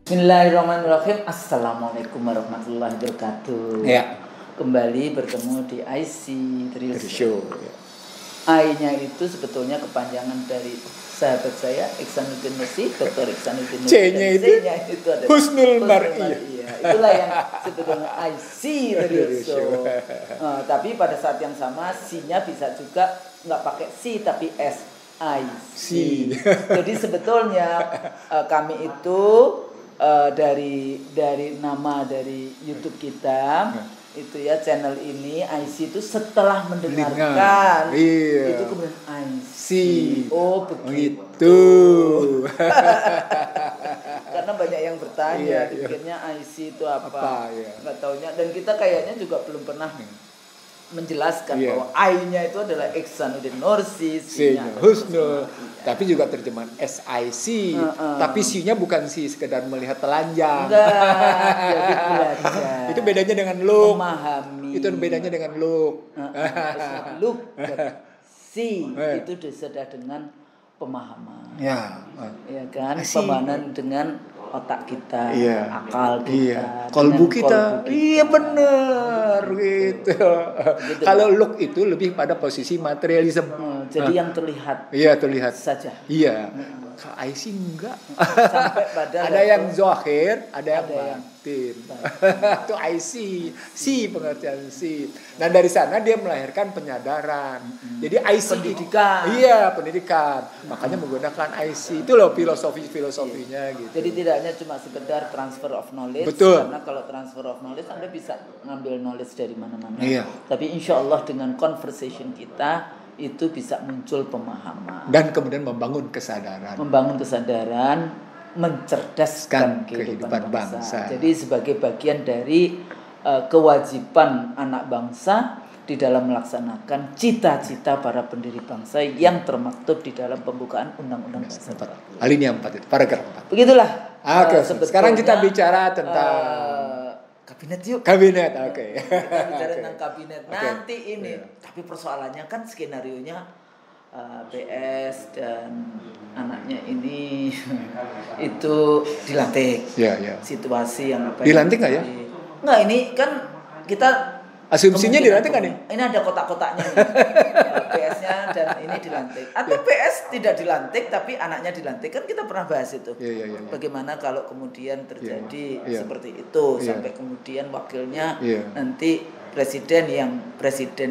Bismillahirrahmanirrahim. Assalamualaikum warahmatullahi wabarakatuh. Ya. Kembali bertemu di IC Thrill Show. I-nya itu sebetulnya kepanjangan dari sahabat saya Iksanuddin Nursi, Dr. Iksanuddin Nursi. C-nya itu adalah Husnul Mar'iyah. Itulah yang sebetulnya IC Thrill Show. Tapi pada saat yang sama C-nya bisa juga nggak pakai C tapi S. IC. Jadi sebetulnya kami itu dari nama dari YouTube kita itu ya, channel ini IC itu setelah mendengarkan itu kemudian IC. Oh begitu. Karena banyak yang bertanya dipikirnya IC itu apa nggak taunya, dan kita kayaknya juga belum pernah menjelaskan bahwa I-nya itu adalah Iksanuddin Nursi, C-nya Husnul, tapi juga terjemahan SIC, tapi C-nya bukan C sekedar melihat telanjang. Enggak, jadi belajar. Itu bedanya dengan look. Memahami. Itu bedanya dengan look. Look, C itu sudah dengan pemahaman. Ya kan, pemahaman dengan otak kita, akal kita, kolbu kita. Iya benar gitu. Kalau look itu lebih pada posisi materialisme. Jadi yang terlihat. Iya terlihat saja. Iya. Kalau IC enggak. Sampai pada ada yang zahir, ada yang batin. Itu IC, C pengertian C. Nah dari sana dia melahirkan penyadaran. Jadi IC pendidikan. Iya pendidikan. Makanya menggunakan IC itu loh filosofinya gitu. Jadi tidak hanya cuma sekedar transfer of knowledge. Betul. Karena kalau transfer of knowledge Anda bisa ngambil knowledge dari mana-mana. Iya. Tapi insya Allah dengan conversation kita itu bisa muncul pemahaman. Dan kemudian membangun kesadaran. Mencerdaskan kehidupan bangsa. Jadi sebagai bagian dari kewajiban anak bangsa di dalam melaksanakan cita-cita para pendiri bangsa yang termaktub di dalam pembukaan Undang-Undang Dasar 45. Alinea 4 itu, paragraf 4. Begitulah. Oke, sekarang kita bicara tentang kabinet yuk. Kabinet, oke. Kita bicara tentang kabinet. Nanti ini, tapi persoalannya kan skenarionya PS dan anaknya ini itu dilantik. Iya. Situasi yang apa? Dilantik nggak ya? Nggak, ini kan kita asumsinya dilantik kan nih? Ini ada kotak-kotaknya nih. PS-nya dan ini dilantik. Atau PS tidak dilantik tapi anaknya dilantik. Kan kita pernah bahas itu. Iya. Bagaimana kalau kemudian terjadi seperti itu sampai kemudian wakilnya nanti presiden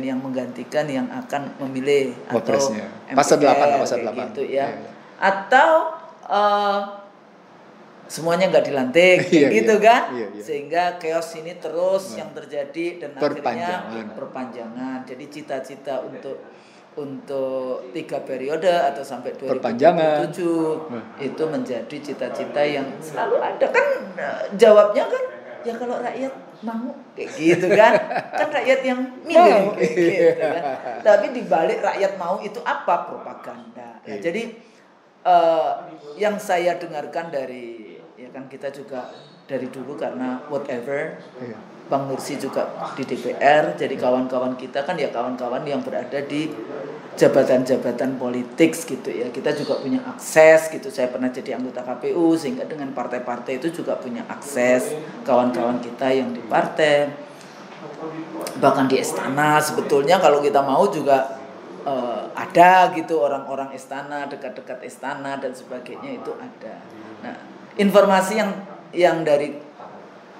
yang menggantikan yang akan memilih atau pasal 8 gitu ya. Atau semuanya nggak dilantik, gitu kan? Sehingga chaos ini terus yang terjadi dan akhirnya perpanjangan. Jadi cita-cita untuk 3 periode atau sampai 2027 itu menjadi cita-cita yang selalu ada kan. Jawabnya kan ya kalau rakyat mau kayak gitu kan rakyat yang milih kayak gitu kan. Tapi dibalik rakyat mau itu apa? Propaganda. Jadi yang saya dengarkan dari kan kita juga dari dulu karena whatever Bang Nursi juga di DPR, jadi kawan-kawan kita kan ya kawan-kawan yang berada di jabatan-jabatan politik gitu ya. Kita juga punya akses gitu. Saya pernah jadi anggota KPU sehingga dengan partai-partai itu juga punya akses kawan-kawan kita yang di partai. Bahkan di istana sebetulnya kalau kita mau juga ada gitu orang-orang istana, dekat-dekat istana dan sebagainya itu ada. Nah, informasi yang dari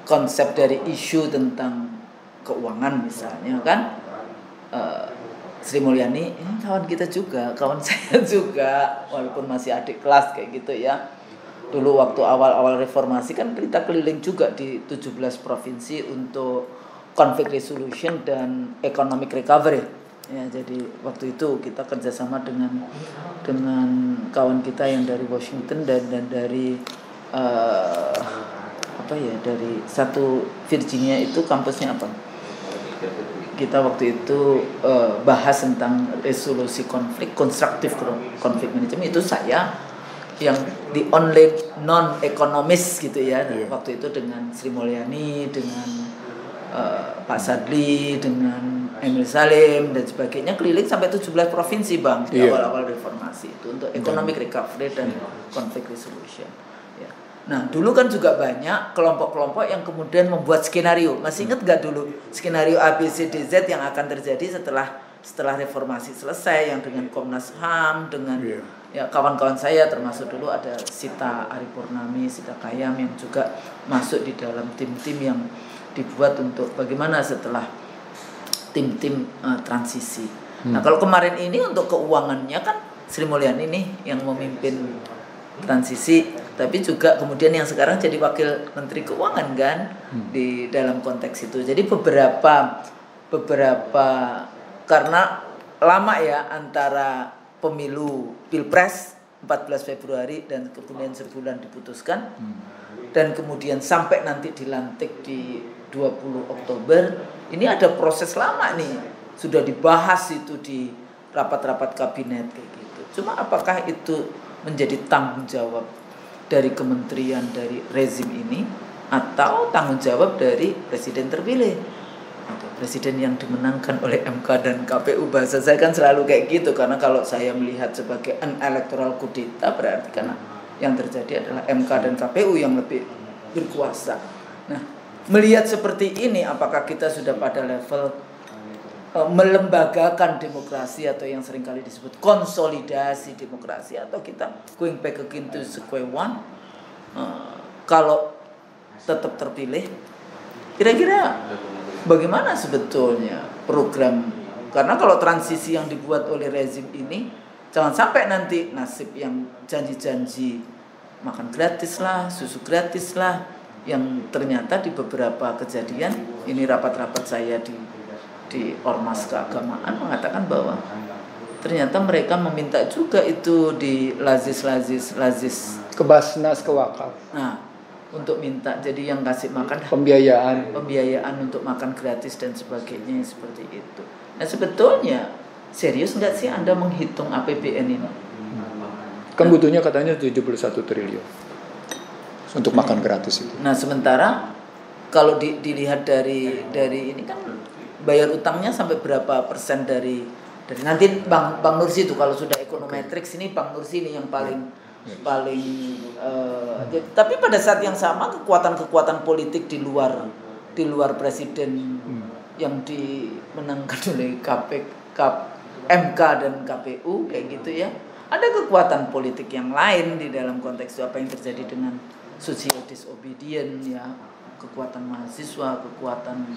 konsep dari isu tentang keuangan misalnya kan Sri Mulyani ini kawan kita juga, kawan saya juga walaupun masih adik kelas kayak gitu ya. Dulu waktu awal-awal reformasi kan kita keliling juga di 17 provinsi untuk conflict resolution dan economic recovery. Ya, jadi waktu itu kita kerjasama dengan kawan kita yang dari Washington dan dari dari satu Virginia itu kampusnya apa? Kita waktu itu bahas tentang resolusi konflik, constructive conflict management. Itu saya yang the only non economist gitu ya. Waktu itu dengan Sri Mulyani, dengan Pak Sadli, dengan Emil Salim dan sebagainya, keliling sampai 17 provinsi Bang di awal-awal reformasi itu untuk economic recovery dan conflict resolution. Ya. Nah, dulu kan juga banyak kelompok-kelompok yang kemudian membuat skenario. Masih ingat gak dulu skenario A, B, C, D, Z yang akan terjadi setelah reformasi selesai, yang dengan Komnas HAM, dengan ya kawan-kawan saya, termasuk dulu ada Sita Aripurnami, Sita Kayam yang juga masuk di dalam tim-tim yang dibuat untuk bagaimana setelah tim-tim transisi. Nah, kalau kemarin ini untuk keuangannya kan Sri Mulyani nih yang memimpin transisi, tapi juga kemudian yang sekarang jadi wakil menteri keuangan kan di dalam konteks itu. Jadi beberapa karena lama ya antara pemilu Pilpres 14 Februari dan kemudian sebulan diputuskan dan kemudian sampai nanti dilantik di 20 Oktober, ini ada proses lama nih, sudah dibahas itu di rapat-rapat kabinet kayak gitu. Cuma apakah itu menjadi tanggung jawab dari kementerian, dari rezim ini, atau tanggung jawab dari presiden terpilih atau presiden yang dimenangkan oleh MK dan KPU? Bahasa saya kan selalu kayak gitu, karena kalau saya melihat sebagai an electoral kudeta, berarti karena yang terjadi adalah MK dan KPU yang lebih berkuasa. Nah, melihat seperti ini, apakah kita sudah pada level melembagakan demokrasi atau yang seringkali disebut konsolidasi demokrasi, atau kita going back again to square one? Kalau tetap terpilih, kira-kira bagaimana sebetulnya program? Karena kalau transisi yang dibuat oleh rezim ini, jangan sampai nanti nasib yang janji-janji makan gratis lah, susu gratis lah, yang ternyata di beberapa kejadian, ini rapat-rapat saya di ormas keagamaan mengatakan bahwa ternyata mereka meminta juga itu di lazis ke Basnas, ke Wakaf. Nah, untuk minta jadi yang kasih makan pembiayaan untuk makan gratis dan sebagainya seperti itu. Nah, sebetulnya serius nggak sih Anda menghitung APBN ini? Kan butuhnya katanya 71 triliun untuk makan gratis itu. Nah, sementara kalau dilihat dari ini kan bayar utangnya sampai berapa persen dari nanti Bang Nursi itu kalau sudah ekonometrics ini Bang Nursi ini yang paling tapi pada saat yang sama kekuatan politik di luar presiden yang dimenangkan oleh MK dan KPU kayak gitu ya, ada kekuatan politik yang lain di dalam konteks itu. Apa yang terjadi dengan social disobedience ya, kekuatan mahasiswa, kekuatan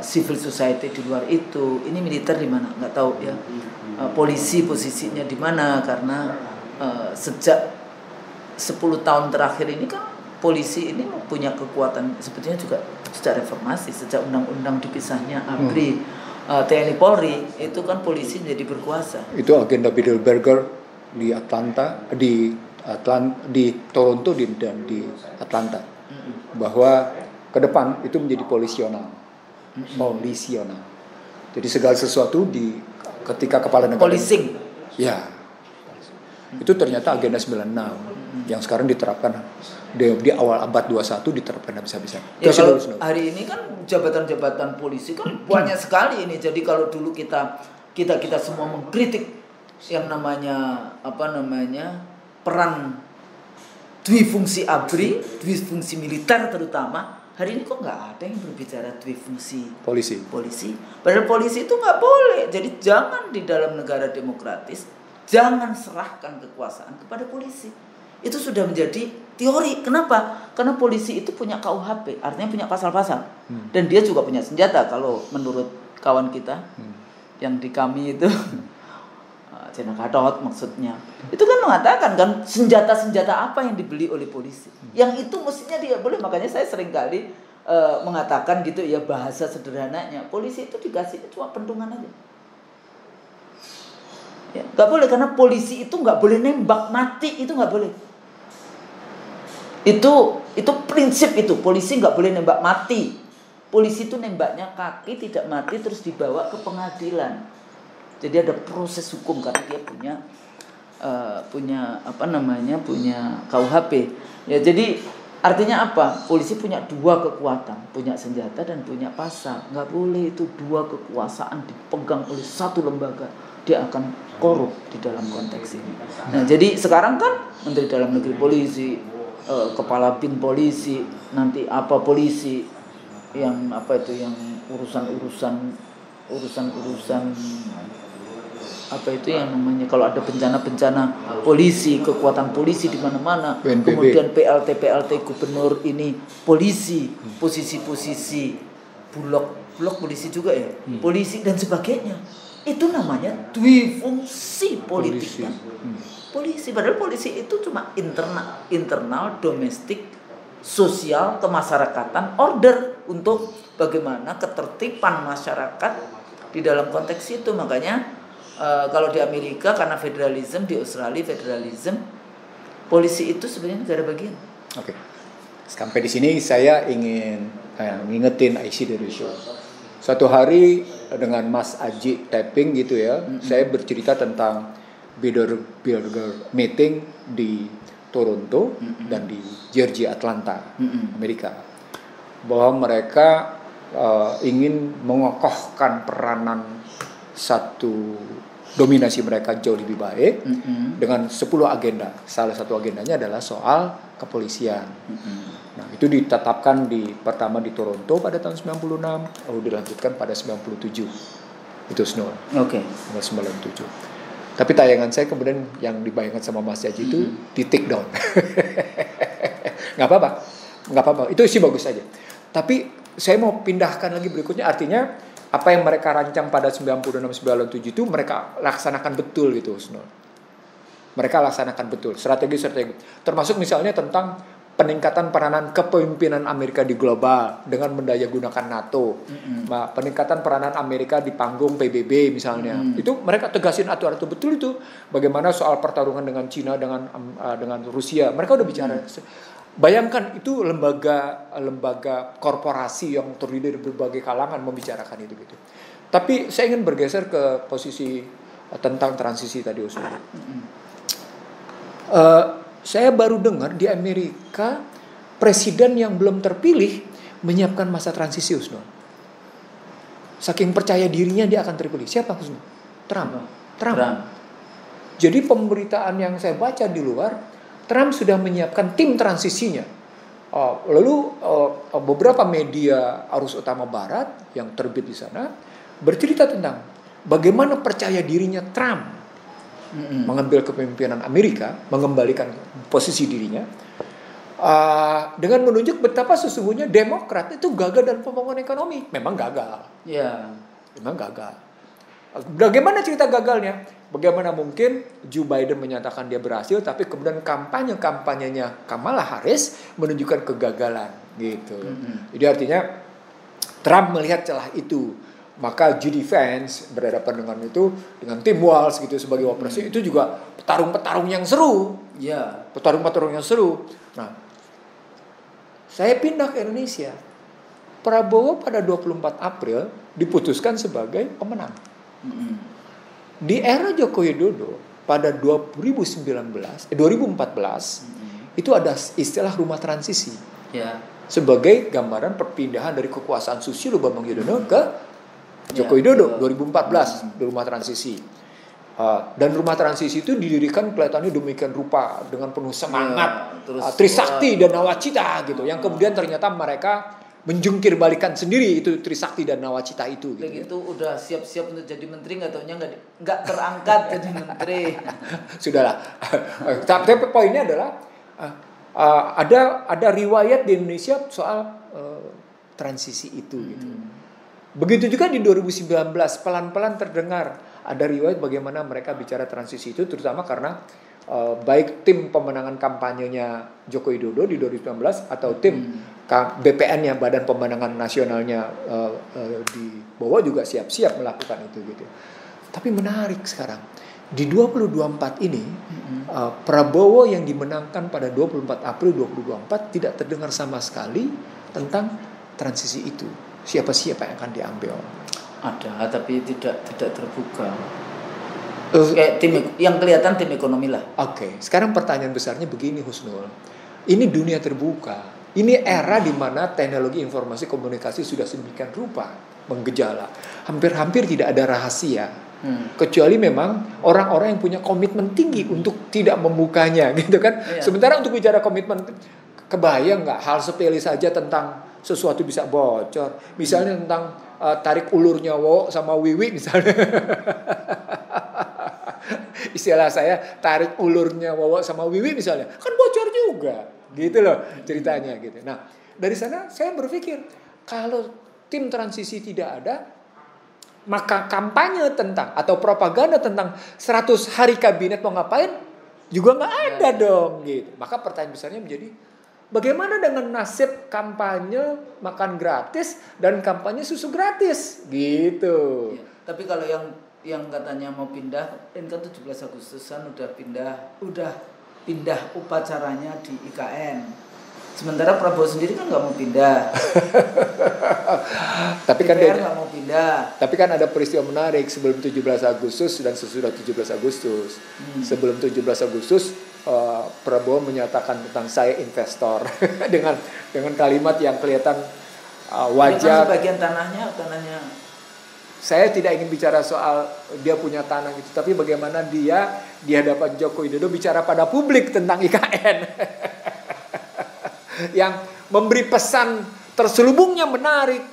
civil society di luar itu. Ini militer di mana nggak tahu ya, polisi posisinya di mana, karena sejak 10 tahun terakhir ini kan polisi ini punya kekuatan sebetulnya juga sejak reformasi, sejak undang-undang dipisahnya ABRI TNI Polri, itu kan polisi menjadi berkuasa. Itu agenda Bilderberger di Toronto dan di Atlanta, bahwa ke depan itu menjadi polisional. Jadi segala sesuatu ketika kepala negara policing. Ya. Itu ternyata agenda 96 yang sekarang diterapkan di awal abad 21 diterapkan habis-habisan. Ya, kalau hari ini kan jabatan-jabatan polisi kan banyak sekali ini. Jadi kalau dulu kita semua mengkritik yang namanya peran dwifungsi ABRI, dwifungsi militer terutama. Hari ini kok nggak ada yang berbicara dwifungsi polisi. Padahal polisi itu nggak boleh. Jadi jangan di dalam negara demokratis, jangan serahkan kekuasaan kepada polisi. Itu sudah menjadi teori. Kenapa? Karena polisi itu punya KUHP, artinya punya pasal-pasal. Dan dia juga punya senjata. Kalau menurut kawan kita yang di kami itu Cina Gatot maksudnya, itu kan mengatakan kan senjata-senjata apa yang dibeli oleh polisi, yang itu mestinya dia boleh. Makanya saya sering kali mengatakan gitu ya, bahasa sederhananya, polisi itu dikasih cuma pentungan aja ya, nggak boleh, karena polisi itu nggak boleh nembak mati, itu nggak boleh. Itu prinsip itu, polisi nggak boleh nembak mati. Polisi itu nembaknya kaki tidak mati terus dibawa ke pengadilan. Jadi ada proses hukum karena dia punya KUHP. Ya, jadi artinya apa? Polisi punya dua kekuatan, punya senjata dan punya pasal. Nggak boleh itu dua kekuasaan dipegang oleh satu lembaga. Dia akan korup di dalam konteks ini. Nah, jadi sekarang kan Menteri Dalam Negeri polisi, kepala bin polisi, nanti apa polisi yang apa itu yang urusan apa itu yang namanya kalau ada bencana polisi, kekuatan polisi di mana-mana. Kemudian PLT gubernur ini polisi, posisi-posisi bulog polisi juga ya, polisi dan sebagainya. Itu namanya dwifungsi politik kan. Polisi, padahal polisi itu cuma internal domestik, sosial, kemasyarakatan, order untuk bagaimana ketertiban masyarakat di dalam konteks itu. Makanya kalau di Amerika karena federalisme, di Australia federalisme, polisi itu sebenarnya negara bagian. Oke. Sampai di sini saya ingin ngingetin IC dari show. Suatu hari dengan Mas Aji tapping gitu ya, saya bercerita tentang Bilderberg meeting di Toronto dan di Georgia, Atlanta, Amerika, bahwa mereka ingin mengokohkan peranan satu dominasi mereka jauh lebih baik dengan 10 agenda. Salah satu agendanya adalah soal kepolisian. Nah, itu ditetapkan pertama di Toronto pada tahun 96, lalu dilanjutkan pada 97. Itu Snow. Oke. 97. Tapi tayangan saya kemudian yang dibayangkan sama Mas Yaji itu di take down. Nggak apa-apa. Itu sih bagus aja. Tapi saya mau pindahkan lagi berikutnya, artinya apa yang mereka rancang pada 96-97 itu mereka laksanakan betul gitu, Snow. Mereka laksanakan betul strategi. Termasuk misalnya tentang peningkatan peranan kepemimpinan Amerika di global dengan mendayagunakan NATO. Peningkatan peranan Amerika di panggung PBB misalnya. Itu mereka tegasin aturan itu betul itu. Bagaimana soal pertarungan dengan Cina dengan Rusia. Mereka udah bicara. Bayangkan itu lembaga korporasi yang terdiri dari berbagai kalangan membicarakan itu gitu. Tapi saya ingin bergeser ke posisi tentang transisi tadi, Usman. Saya baru dengar di Amerika presiden yang belum terpilih menyiapkan masa transisi, Usman. Saking percaya dirinya dia akan terpilih. Siapa, Usman? Trump. Jadi pemberitaan yang saya baca di luar, Trump sudah menyiapkan tim transisinya. Lalu beberapa media arus utama barat yang terbit di sana bercerita tentang bagaimana percaya dirinya Trump mengambil kepemimpinan Amerika, mengembalikan posisi dirinya, dengan menunjuk betapa sesungguhnya Demokrat itu gagal dalam pembangunan ekonomi. Memang gagal. Memang gagal. Bagaimana cerita gagalnya? Bagaimana mungkin Joe Biden menyatakan dia berhasil, tapi kemudian kampanyenya Kamala Harris menunjukkan kegagalan gitu. Jadi artinya Trump melihat celah itu, maka J.D. Vance berhadapan dengan itu, dengan Tim Walz gitu sebagai wapres, itu juga petarung-petarung yang seru. Petarung-petarung yang seru. Nah, saya pindah ke Indonesia. Prabowo pada 24 April diputuskan sebagai pemenang. Di era Joko Widodo pada 2014 itu ada istilah rumah transisi sebagai gambaran perpindahan dari kekuasaan Susilo Bambang Yudhoyono ke Joko Widodo 2014 rumah transisi. Dan rumah transisi itu didirikan kelihatannya demikian rupa dengan penuh semangat, Trisakti dan Nawacita gitu, yang kemudian ternyata mereka menjungkir balikan sendiri itu Trisakti dan Nawacita itu gitu. Itu udah siap-siap untuk jadi menteri, nggak taunya nggak terangkat jadi menteri. Sudahlah. Tapi poinnya adalah ada riwayat di Indonesia soal transisi itu gitu. Begitu juga di 2019 pelan-pelan terdengar ada riwayat bagaimana mereka bicara transisi itu, terutama karena baik tim pemenangan kampanyenya Joko Widodo di 2019 atau tim BPN-nya, Badan Pemenangan Nasionalnya di bawah juga siap-siap melakukan itu gitu. Tapi menarik sekarang di 2024 ini Prabowo yang dimenangkan pada 24 April 2024 tidak terdengar sama sekali tentang transisi itu. Siapa-siapa yang akan diambil? Ada, tapi tidak terbuka. Kayak tim yang kelihatan tim ekonomi lah. Oke, sekarang pertanyaan besarnya begini, Husnul. Ini dunia terbuka. Ini era di mana teknologi informasi komunikasi sudah sedemikian rupa menggejala. Hampir-hampir tidak ada rahasia Kecuali memang orang-orang yang punya komitmen tinggi untuk tidak membukanya gitu kan. Sementara untuk bicara komitmen, kebayang nggak hal sepele saja tentang sesuatu bisa bocor. Misalnya tentang tarik ulurnya Wo sama Wiwi misalnya. Istilah saya tarik ulurnya Wowo sama Wiwi misalnya, kan bocor juga, gitu loh ceritanya gitu. Nah dari sana saya berpikir kalau tim transisi tidak ada, maka kampanye tentang atau propaganda tentang 100 hari kabinet mau ngapain juga nggak ada dong gitu. Maka pertanyaan besarnya menjadi bagaimana dengan nasib kampanye makan gratis dan kampanye susu gratis gitu. Tapi kalau yang katanya mau pindah, kan 17 Agustusan udah pindah upacaranya di IKN. Sementara Prabowo sendiri kan nggak mau pindah. Tapi kan dia nggak mau pindah. Tapi kan ada peristiwa menarik sebelum 17 Agustus dan sesudah 17 Agustus. Sebelum 17 Agustus Prabowo menyatakan tentang saya investor dengan kalimat yang kelihatan wajah. Kan sebagian tanahnya Saya tidak ingin bicara soal dia punya tanah gitu, tapi bagaimana dia di hadapan Joko Widodo bicara pada publik tentang IKN. Yang memberi pesan terselubungnya menarik.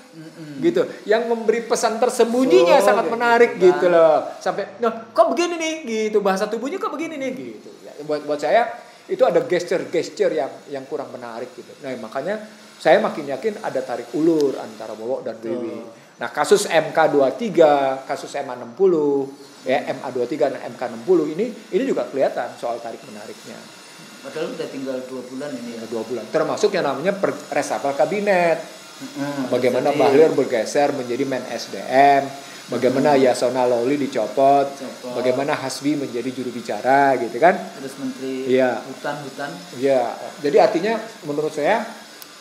Gitu. Yang memberi pesan tersembunyinya sangat menarik gitu loh. Sampai kok begini nih gitu, bahasa tubuhnya kok begini nih gitu. Ya, buat saya itu ada gesture yang kurang menarik gitu. Nah, makanya saya makin yakin ada tarik ulur antara Bowo dan Wiwi. Nah, kasus MK23, kasus MA60, ya MA23 dan MK60 ini juga kelihatan soal tarik menariknya. Padahal udah tinggal 2 bulan ini ya. 2 bulan. Termasuk yang namanya reshuffle kabinet. Bagaimana Bahlil bergeser menjadi Men SDM, bagaimana Yasona Lawli dicopot, bagaimana Hasbi menjadi juru bicara gitu kan. Terus menteri hutan. Iya. Jadi artinya menurut saya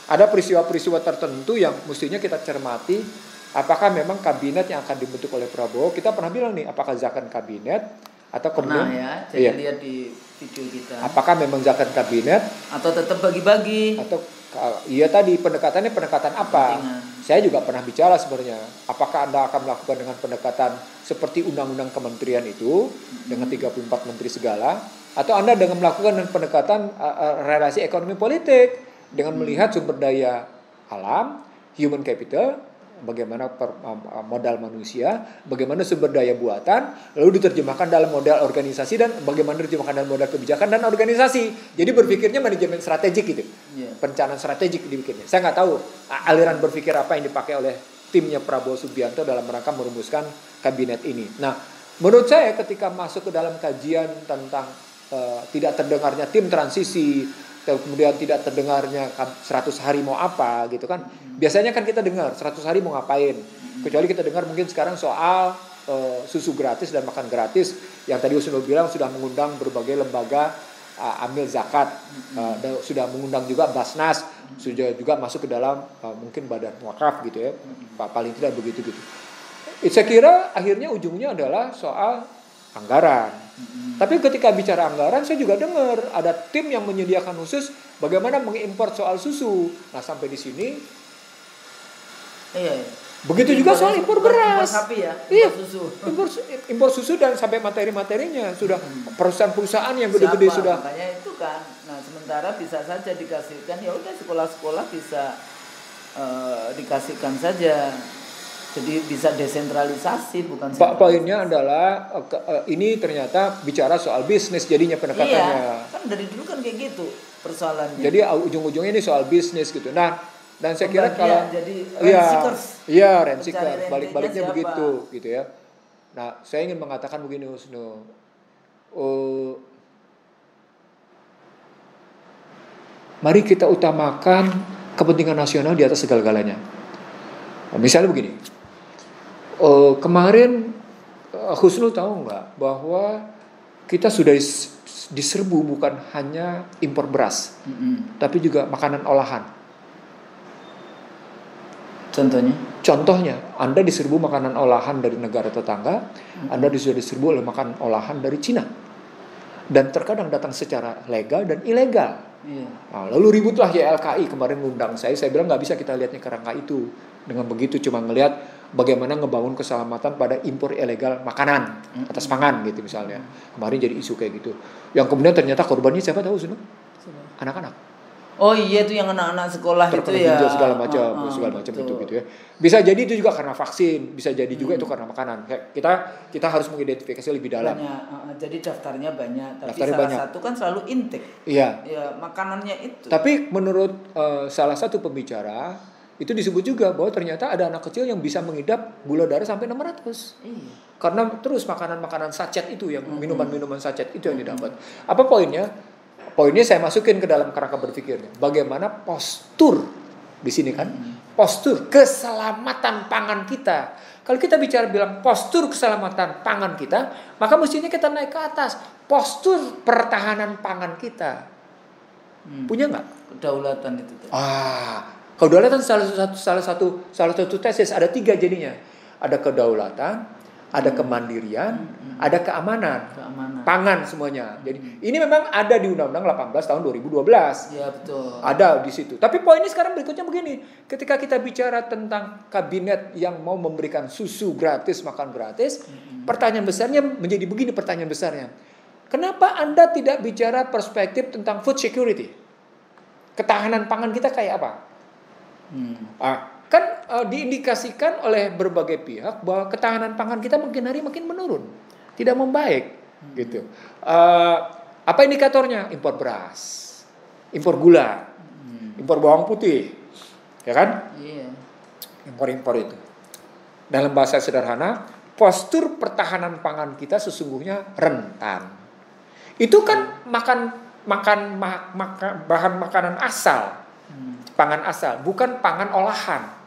ada peristiwa-peristiwa tertentu yang mestinya kita cermati. Apakah memang kabinet yang akan dibentuk oleh Prabowo? Kita pernah bilang nih, apakah zakon kabinet atau kemudian jadi lihat di video kita. Apakah memang zakon kabinet atau tetap bagi-bagi? Atau tadi pendekatannya pendekatan apa? Saya juga pernah bicara sebenarnya. Apakah Anda akan melakukan dengan pendekatan seperti undang-undang kementerian itu dengan 34 menteri segala, atau Anda dengan melakukan pendekatan relasi ekonomi politik dengan melihat sumber daya alam, human capital, bagaimana modal manusia, bagaimana sumber daya buatan, lalu diterjemahkan dalam modal organisasi dan bagaimana diterjemahkan dalam modal kebijakan dan organisasi. Jadi berpikirnya manajemen strategik gitu, perencanaan strategik dibikinnya. Saya nggak tahu aliran berpikir apa yang dipakai oleh timnya Prabowo Subianto dalam rangka merumuskan kabinet ini. Nah, menurut saya ketika masuk ke dalam kajian tentang tidak terdengarnya tim transisi, kemudian tidak terdengarnya 100 hari mau apa gitu kan. Biasanya kan kita dengar 100 hari mau ngapain. Kecuali kita dengar mungkin sekarang soal susu gratis dan makan gratis yang tadi Usno bilang sudah mengundang berbagai lembaga amil zakat, dan sudah mengundang juga Basnas, sudah juga masuk ke dalam mungkin badan wakaf gitu ya. Paling tidak begitu gitu. Saya kira akhirnya ujungnya adalah soal anggaran. Tapi ketika bicara anggaran, saya juga dengar ada tim yang menyediakan khusus bagaimana mengimpor soal susu. Nah, sampai di sini. Iya. Begitu juga soal impor beras. Impor sapi ya, susu. Impor susu dan sampai materi-materinya sudah perusahaan-perusahaan yang gede-gede sudah. Makanya itu kan. Nah, sementara bisa saja dikasihkan, ya udah sekolah-sekolah bisa dikasihkan saja. Jadi bisa desentralisasi, bukan. Poinnya adalah ini ternyata bicara soal bisnis jadinya pendekatannya. Iya, kan dari dulu kan kayak gitu persoalannya. Jadi ujung-ujungnya ini soal bisnis gitu. Nah, dan saya kira kalau jadi rent-seekers. Iya, rent-seekers, balik-baliknya begitu gitu ya. Nah, saya ingin mengatakan begini Husnu. Mari kita utamakan kepentingan nasional di atas segala-galanya. Misalnya begini. Kemarin Husnul tahu nggak bahwa kita sudah diserbu bukan hanya impor beras, tapi juga makanan olahan. Contohnya, Anda diserbu makanan olahan dari negara tetangga, Anda sudah diserbu oleh makanan olahan dari Cina, dan terkadang datang secara legal dan ilegal. Nah, lalu ributlah YLKI kemarin ngundang saya bilang nggak bisa kita lihatnya kerangka itu. Dengan begitu cuma ngelihat bagaimana ngebangun keselamatan pada impor ilegal makanan atas pangan gitu misalnya. Kemarin jadi isu kayak gitu. Yang kemudian ternyata korbannya siapa tahu Suno? Anak-anak. Oh iya itu yang anak-anak sekolah itu ya. segala macam itu gitu ya. Bisa jadi itu juga karena vaksin, bisa jadi juga itu karena makanan. Kita harus mengidentifikasi lebih dalam. Jadi daftarnya banyak, tapi salah satu kan selalu intake. Iya. Ya, makanannya itu. Tapi menurut salah satu pembicara itu disebut juga bahwa ternyata ada anak kecil yang bisa mengidap gula darah sampai 600. Iya. Karena terus makanan-makanan sachet itu yang minuman-minuman sachet itu yang didapat. Apa poinnya? Poinnya saya masukin ke dalam kerangka berpikirnya. Bagaimana postur di sini kan? Postur keselamatan pangan kita. Kalau kita bicara bilang postur keselamatan pangan kita, maka mestinya kita naik ke atas. Postur pertahanan pangan kita. Punya nggak? Kedaulatan itu. Kedaulatan salah satu tesis ada 3 jadinya. Ada kedaulatan, ada kemandirian, ada keamanan. Pangan semuanya. Jadi ini memang ada di Undang-Undang 18 tahun 2012. Iya betul. Ada di situ. Tapi poinnya sekarang berikutnya begini. Ketika kita bicara tentang kabinet yang mau memberikan susu gratis, makan gratis, pertanyaan besarnya menjadi begini pertanyaan besarnya. Kenapa Anda tidak bicara perspektif tentang food security? Ketahanan pangan kita kayak apa? Kan diindikasikan oleh berbagai pihak bahwa ketahanan pangan kita makin hari makin menurun, tidak membaik, gitu. Apa indikatornya? Impor beras, impor gula, impor bawang putih, ya kan? Iya. Impor itu. Dalam bahasa sederhana, postur pertahanan pangan kita sesungguhnya rentan. Itu kan bahan makanan asal, pangan asal, bukan pangan olahan.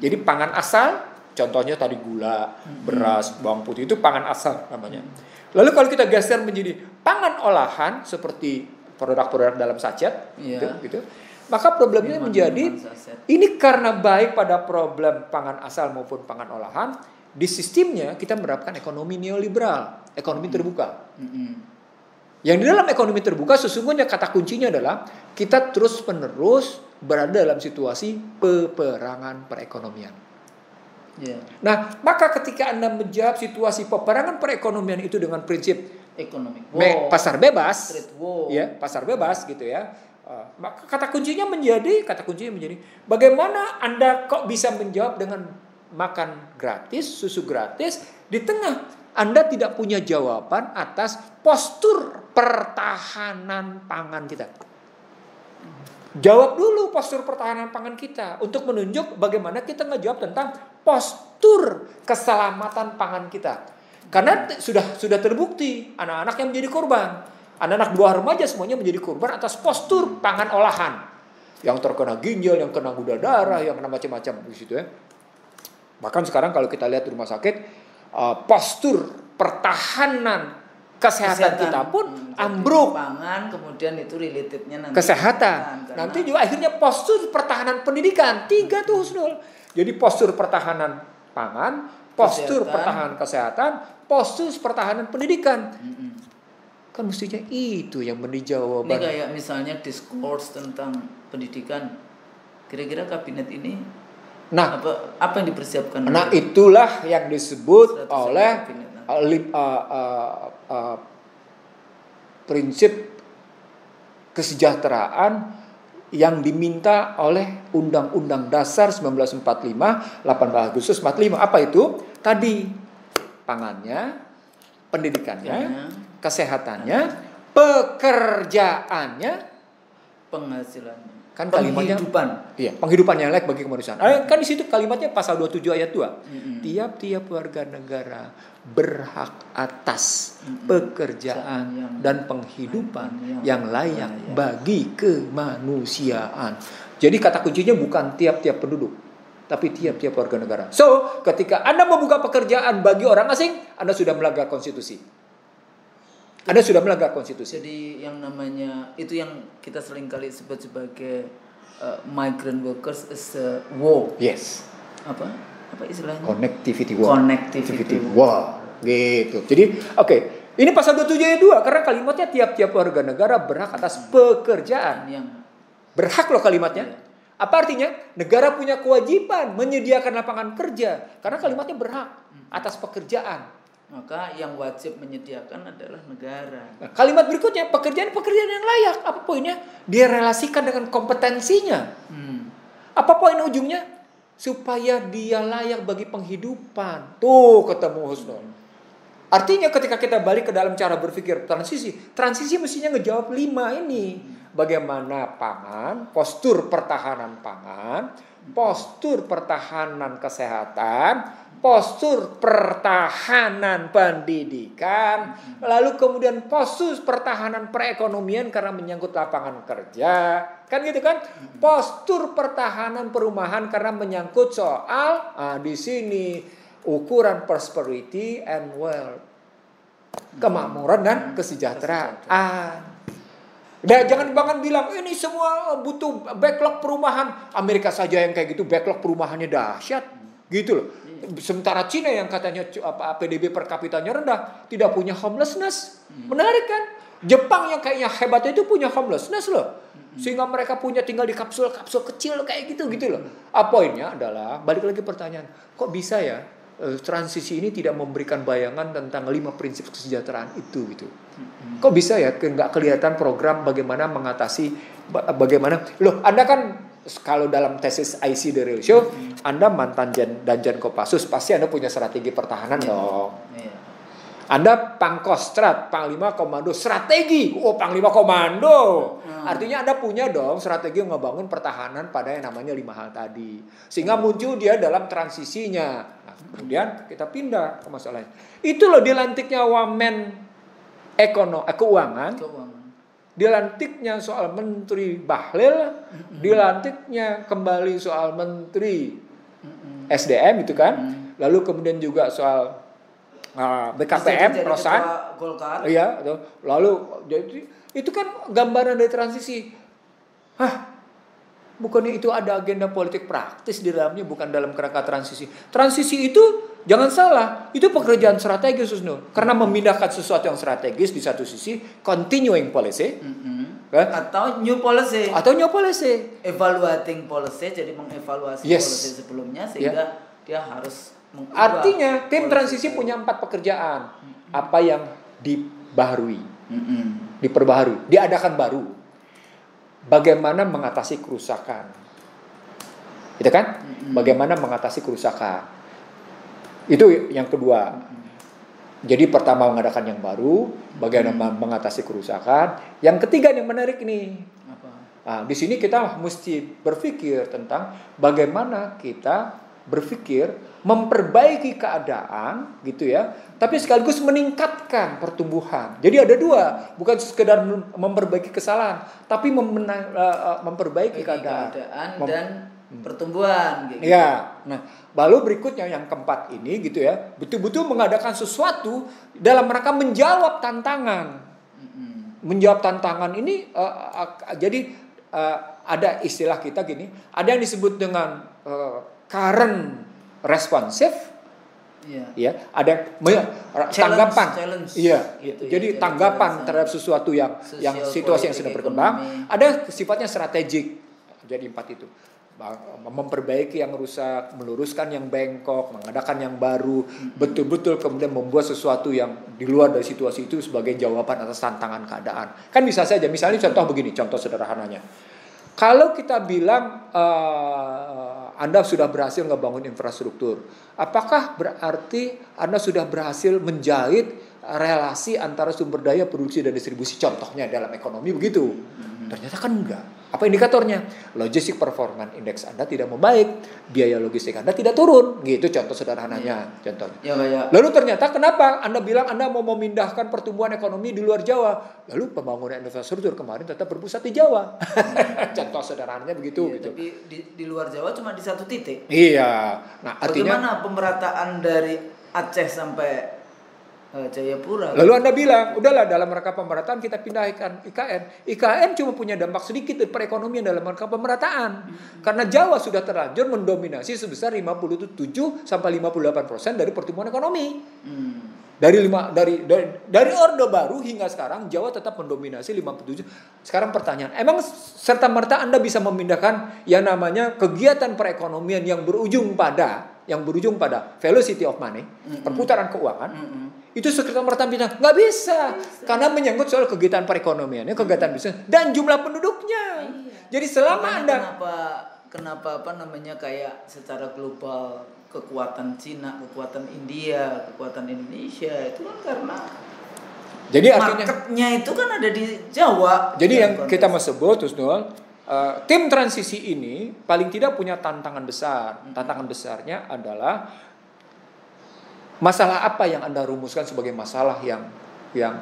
Jadi pangan asal, contohnya tadi gula, beras, bawang putih itu pangan asal namanya. Lalu kalau kita geser menjadi pangan olahan seperti produk-produk dalam sachet, gitu, maka problemnya menjadi ini karena baik pada problem pangan asal maupun pangan olahan, di sistemnya kita menerapkan ekonomi neoliberal, ekonomi terbuka. Yang di dalam ekonomi terbuka sesungguhnya kata kuncinya adalah kita terus-menerus berada dalam situasi peperangan perekonomian. Nah, maka ketika Anda menjawab situasi peperangan perekonomian itu dengan prinsip ekonomi pasar bebas, pasar bebas gitu ya. Maka kata kuncinya menjadi bagaimana Anda kok bisa menjawab dengan makan gratis, susu gratis di tengah Anda tidak punya jawaban atas postur pertahanan pangan kita. Jawab dulu postur pertahanan pangan kita untuk menunjuk bagaimana kita ngejawab tentang postur keselamatan pangan kita. Karena sudah terbukti anak-anak yang menjadi korban, anak-anak buah remaja semuanya menjadi korban atas postur pangan olahan. Yang terkena ginjal, yang kena gula darah, yang kena macam-macam di situ ya. Bahkan sekarang kalau kita lihat di rumah sakit, postur pertahanan kesehatan kita pun ambruk. Pangan, kemudian itu relatednya nanti kesehatan. Nanti juga akhirnya postur pertahanan pendidikan 3 tuh Husnul. Jadi postur pertahanan pangan, postur pertahanan kesehatan, postur pertahanan pendidikan. Kan mestinya itu yang menjadi jawaban. Ini kayak misalnya diskurs tentang pendidikan. Kira-kira kabinet ini apa yang dipersiapkan? Nah, itulah yang disebut oleh prinsip kesejahteraan yang diminta oleh Undang-Undang Dasar 1945, 18 Agustus 45. Apa itu? Tadi pangannya, pendidikannya, kesehatannya, pekerjaannya, penghasilannya. Kan kalimatnya penghidupan yang layak bagi kemanusiaan. Kan di situ kalimatnya pasal 27 ayat 2. Tiap-tiap warga negara berhak atas pekerjaan dan penghidupan yang layak bagi kemanusiaan. Jadi kata kuncinya bukan tiap-tiap penduduk, tapi tiap-tiap warga negara. So, ketika Anda membuka pekerjaan bagi orang asing, Anda sudah melanggar konstitusi. Anda sudah melanggar konstitusi. Jadi yang namanya itu yang kita sering kali sebut sebagai migrant workers is a war. Yes. Apa istilahnya? Connectivity war. Connectivity war. Gitu. Jadi, ini pasal 27 ayat 2 karena kalimatnya tiap-tiap warga negara berhak atas pekerjaan. Yang berhak loh kalimatnya. Apa artinya? Negara punya kewajiban menyediakan lapangan kerja. Karena kalimatnya berhak atas pekerjaan. Maka yang wajib menyediakan adalah negara. Nah, kalimat berikutnya, pekerjaan yang layak. Apa poinnya? Dia relasikan dengan kompetensinya. Apa poin ujungnya? Supaya dia layak bagi penghidupan. Tuh ketemu Husnul. Artinya ketika kita balik ke dalam cara berpikir transisi mestinya ngejawab 5 ini. Bagaimana pangan, postur pertahanan pangan, postur pertahanan kesehatan, postur pertahanan pendidikan, lalu kemudian postur pertahanan perekonomian karena menyangkut lapangan kerja, kan gitu kan? Postur pertahanan perumahan karena menyangkut soal di sini ukuran prosperity and wealth, kemakmuran dan kesejahteraan. Dan jangan bilang ini semua butuh backlog perumahan. Amerika saja yang kayak gitu backlog perumahannya dahsyat, gitu loh. Sementara Cina yang katanya PDB per kapitanya rendah tidak punya homelessness. Menarik kan? Jepang yang kayaknya hebat itu punya homelessness loh. Sehingga mereka punya tinggal di kapsul-kapsul kecil kayak gitu loh. Poinnya adalah balik lagi pertanyaan, kok bisa ya transisi ini tidak memberikan bayangan tentang 5 prinsip kesejahteraan itu gitu. Kok bisa ya nggak kelihatan program bagaimana mengatasi bagaimana? Loh, Anda kan kalau dalam tesis IC The Real Show, Anda mantan Danjen Kopassus, pasti Anda punya strategi pertahanan dong. Anda Pangkostrat, Panglima Komando strategi. Panglima Komando. Artinya Anda punya dong strategi ngebangun pertahanan pada yang namanya 5 hal tadi. Sehingga muncul dia dalam transisinya. Nah, kemudian kita pindah ke masalahnya. Itu loh dilantiknya Wamen keuangan. Dilantiknya soal Menteri Bahlil, dilantiknya kembali soal Menteri SDM itu kan. Lalu kemudian juga soal BKPM, Rosan, iya, lalu jadi itu kan gambaran dari transisi. Bukannya itu ada agenda politik praktis di dalamnya, bukan dalam kerangka transisi. Transisi itu jangan salah, itu pekerjaan strategis Husnul. Karena memindahkan sesuatu yang strategis di satu sisi, continuing policy, atau new policy, evaluating policy, jadi mengevaluasi policy sebelumnya sehingga dia harus. Artinya tim transisi punya 4 pekerjaan. Apa yang dibaharui, diperbaharui, diadakan baru. Bagaimana mengatasi kerusakan, itu kan? Bagaimana mengatasi kerusakan. Itu yang kedua. Jadi pertama mengadakan yang baru, bagaimana mengatasi kerusakan. Yang ketiga yang menarik nih. Di sini kita mesti berpikir tentang bagaimana kita berpikir memperbaiki keadaan gitu ya, tapi sekaligus meningkatkan pertumbuhan. Jadi ada 2, bukan sekedar memperbaiki kesalahan, tapi memperbaiki keadaan dan pertumbuhan gitu. Ya. Nah, lalu berikutnya yang keempat ini gitu ya, betul-betul mengadakan sesuatu dalam rangka menjawab tantangan. Menjawab tantangan ini jadi ada istilah kita gini, ada yang disebut dengan current responsive, ya, ada tanggapan, gitu, jadi tanggapan terhadap sesuatu yang situasi yang sedang berkembang. Ada sifatnya strategik, jadi 4 itu, memperbaiki yang rusak, meluruskan yang bengkok, mengadakan yang baru, betul-betul kemudian membuat sesuatu yang di luar dari situasi itu sebagai jawaban atas tantangan keadaan. Kan bisa saja, misalnya contoh begini, contoh sederhananya. Kalau kita bilang Anda sudah berhasil ngebangun infrastruktur, apakah berarti Anda sudah berhasil menjahit relasi antara sumber daya produksi dan distribusi, contohnya dalam ekonomi begitu? Ternyata kan enggak. Apa indikatornya? Logistic performance index Anda tidak membaik, biaya logistik Anda tidak turun, gitu contoh sederhananya. Contohnya. Lalu ternyata kenapa Anda bilang Anda mau memindahkan pertumbuhan ekonomi di luar Jawa, lalu pembangunan infrastruktur kemarin tetap berpusat di Jawa. Contoh sederhananya begitu. Gitu. Tapi di luar Jawa cuma di satu titik. Iya. Nah, artinya bagaimana pemerataan dari Aceh sampai Jayapura. Lalu Anda bilang, udahlah dalam rangka pemerataan kita pindahkan IKN. IKN cuma punya dampak sedikit dari perekonomian dalam rangka pemerataan. Karena Jawa sudah terlanjur mendominasi sebesar 57 sampai 58% dari pertumbuhan ekonomi. Dari Orde Baru hingga sekarang Jawa tetap mendominasi 57. Sekarang pertanyaan, emang serta-merta Anda bisa memindahkan yang namanya kegiatan perekonomian yang berujung pada velocity of money, perputaran keuangan, itu serta-merta pindah? Nggak bisa. Karena menyangkut soal kegiatan perekonomiannya, kegiatan bisnis dan jumlah penduduknya. Jadi selama kenapa kayak secara global kekuatan Cina, kekuatan India, kekuatan Indonesia itu kan karena jadi artinya marketnya itu kan ada di Jawa. Jadi yang kita mau sebut tim transisi ini paling tidak punya tantangan besar. Tantangan besarnya adalah masalah apa yang Anda rumuskan sebagai masalah yang